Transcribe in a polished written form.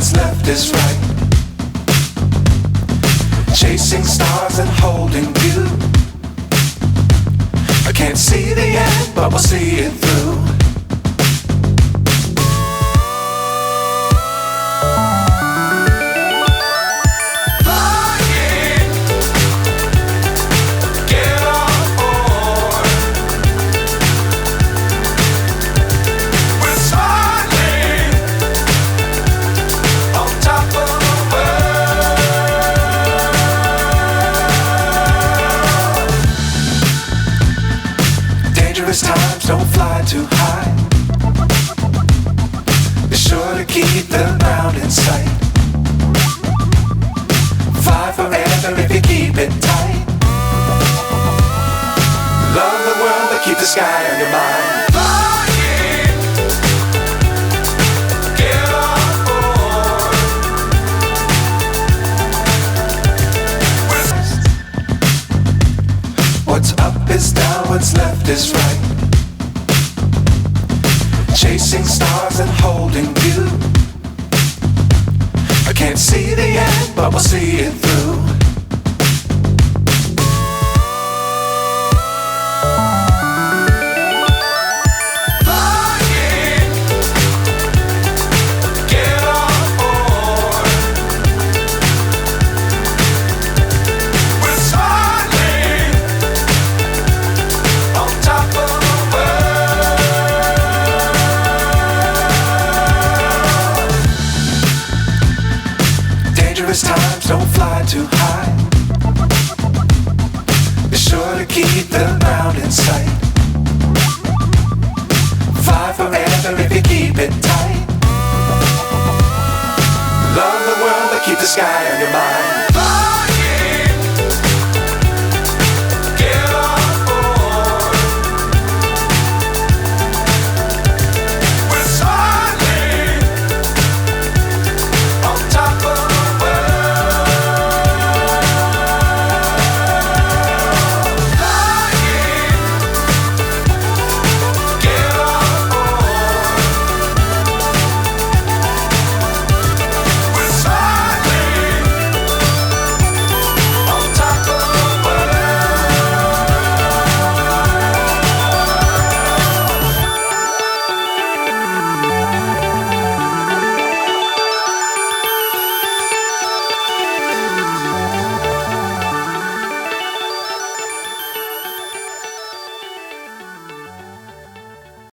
what's left is right. Chasing stars and holding you. I can't see the end, but we'll see it through. Times don't fly too high. Be sure to keep the ground in sight. Fly forever if you keep it tight. Love the world but keep the sky on your mind. Flying, get on board. What's up is down, what's left is right. Chasing stars and holding you. I can't see the end, but we'll see it through. Flying, get on board. We're smiling on top of the world. Times don't fly too high. Be sure to keep the ground in sight. Fly forever if you keep it tight. Love the world but keep the sky on your mind.